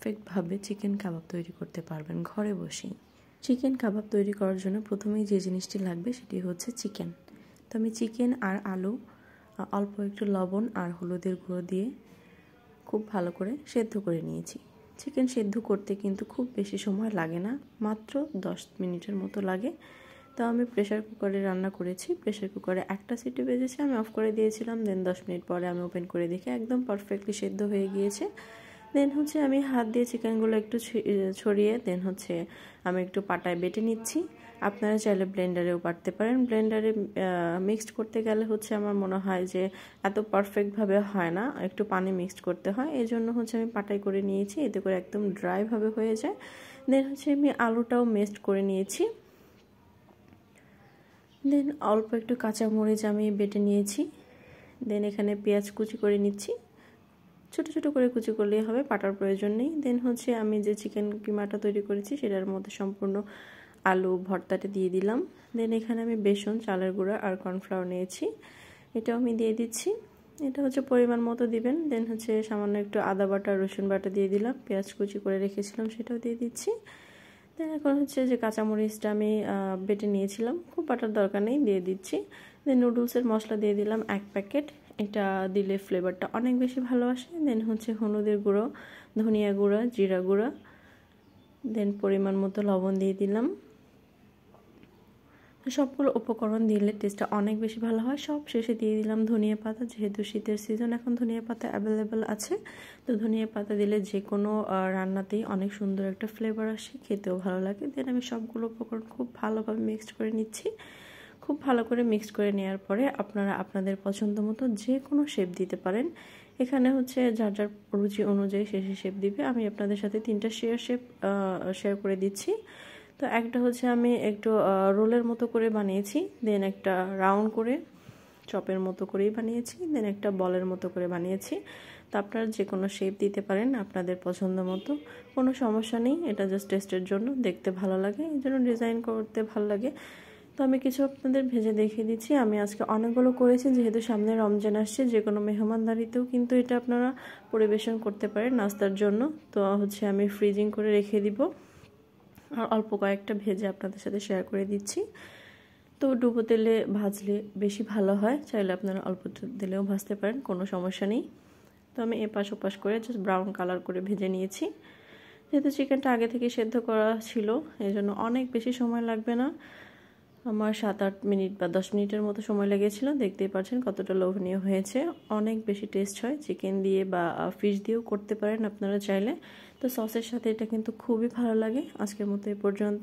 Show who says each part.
Speaker 1: পারফেক্টভাবে চিকেন কাবাব তৈরি করতে পারবেন ঘরে বসেই। চিকেন কাবাব তৈরি করার জন্য প্রথমেই যে জিনিসটি লাগবে সেটি হচ্ছে চিকেন। তো আমি চিকেন আর আলু অল্প একটু লবণ আর হলুদের গুঁড়ো দিয়ে খুব ভালো করে সেদ্ধ করে নিয়েছি। চিকেন সেদ্ধ করতে কিন্তু খুব বেশি সময় লাগে না, মাত্র 10 মিনিটের মতো লাগে। তো আমি প্রেসার কুকারে রান্না করেছি। প্রেসার কুকারে একটা সিটি বেজেছে, আমি অফ করে দিয়েছিলাম। দেন 10 মিনিট পরে আমি ওপেন করে দেখি একদম পারফেক্টলি সেদ্ধ হয়ে গিয়েছে। দেন হচ্ছে আমি হাত দিয়ে চিকেনগুলো একটু ছড়িয়ে দেন হচ্ছে আমি একটু পাটায় বেটে নিচ্ছি। আপনারা চাইলে ব্লেন্ডারেও বাটতে পারেন। ব্লেন্ডারে মিক্সড করতে গেলে হচ্ছে আমার মনে হয় যে এত পারফেক্টভাবে হয় না, একটু পানি মিক্সড করতে হয়। এই জন্য হচ্ছে আমি পাটায় করে নিয়েছি, এতে করে একদম ড্রাইভাবে হয়ে যায়। দেন হচ্ছে আমি আলুটাও মেশড করে নিয়েছি। দেন অল্প একটু কাঁচামরিচ আমি বেটে নিয়েছি। দেন এখানে পেঁয়াজ কুচি করে নিচ্ছি, ছোট ছোট করে কুচি করলেই হবে, পাটার প্রয়োজন নেই। দেন হচ্ছে আমি যে চিকেন কিমাটা তৈরি করেছি সেটার মধ্যে সম্পূর্ণ আলু ভর্তাটা দিয়ে দিলাম। দেন এখানে আমি বেসন, চালের গুঁড়া আর কর্নফ্লাওয়ার নিয়েছি, এটাও আমি দিয়ে দিচ্ছি। এটা হচ্ছে পরিমাণ মতো দিবেন। দেন হচ্ছে সামান্য একটু আদা বাটা, রসুন বাটা দিয়ে দিলাম। পেঁয়াজ কুচি করে রেখেছিলাম সেটাও দিয়ে দিচ্ছি। দেন এখন হচ্ছে যে কাঁচামরিচটা আমি বেটে নিয়েছিলাম, খুব বাটার দরকার নেই, দিয়ে দিচ্ছি। দেন নুডলসের মশলা দিয়ে দিলাম 1 প্যাকেট, এটা দিলে ফ্লেভারটা অনেক বেশি ভালো আসে। দেন হচ্ছে হলুদের গুঁড়ো, ধনিয়া গুঁড়া, জিরা গুঁড়া, দেন পরিমাণ মতো লবণ দিয়ে দিলাম। সবগুলো উপকরণ দিলে টেস্টটা অনেক বেশি ভালো হয়। সব শেষে দিয়ে দিলাম ধনিয়া পাতা, যেহেতু শীতের সিজন এখন ধনিয়া পাতা অ্যাভেলেবেল আছে। তো ধনিয়া পাতা দিলে যে কোনো রান্নাতেই অনেক সুন্দর একটা ফ্লেভার আসে, খেতেও ভালো লাগে। দেন আমি সবগুলো উপকরণ খুব ভালোভাবে মিক্সড করে নিচ্ছি। খুব ভালো করে মিক্সড করে নেওয়ার পরে আপনারা আপনাদের পছন্দ মতো যে কোনো শেপ দিতে পারেন। এখানে হচ্ছে যার যার রুচি অনুযায়ী শেষে শেপ দিবে। আমি আপনাদের সাথে 3টা শেপ শেয়ার করে দিচ্ছি। তো একটা হচ্ছে আমি একটু রোলের মতো করে বানিয়েছি, দেন একটা রাউন্ড করে চপের মতো করেই বানিয়েছি, দেন একটা বলের মতো করে বানিয়েছি। তো আপনারা যে কোনো শেপ দিতে পারেন আপনাদের পছন্দ মতো, কোনো সমস্যা নেই। এটা জাস্ট টেস্টের জন্য, দেখতে ভালো লাগে এই জন্য ডিজাইন করতে ভালো লাগে। তো আমি কিছু আপনাদের ভেজে দেখিয়ে দিচ্ছি। আমি আজকে অনেকগুলো করেছি, যেহেতু সামনে রমজান আসছে, যে কোনো মেহমানদারিতেও কিন্তু এটা আপনারা পরিবেশন করতে পারেন নাস্তার জন্য। তো হচ্ছে আমি ফ্রিজিং করে রেখে দিব, আর অল্প কয়েকটা ভেজে আপনাদের সাথে শেয়ার করে দিচ্ছি। তো ডুবো তেলে ভাজলে বেশি ভালো হয়, চাইলে আপনারা অল্প তেলেও ভাজতে পারেন, কোনো সমস্যা নেই। তো আমি এপাশ ওপাশ করে জাস্ট ব্রাউন কালার করে ভেজে নিয়েছি। যেহেতু চিকেনটা আগে থেকে সেদ্ধ করা ছিল এই জন্য অনেক বেশি সময় লাগবে না, আমার 7-8 মিনিট বা 10 মিনিটের মতো সময় লেগেছিল। দেখতেই পাচ্ছেন কতটা লোভনীয় হয়েছে, অনেক বেশি টেস্ট হয়। চিকেন দিয়ে বা ফিশ দিয়েও করতে পারেন আপনারা চাইলে। তো সসের সাথে এটা কিন্তু খুবই ভালো লাগে। আজকের মতো এ পর্যন্ত।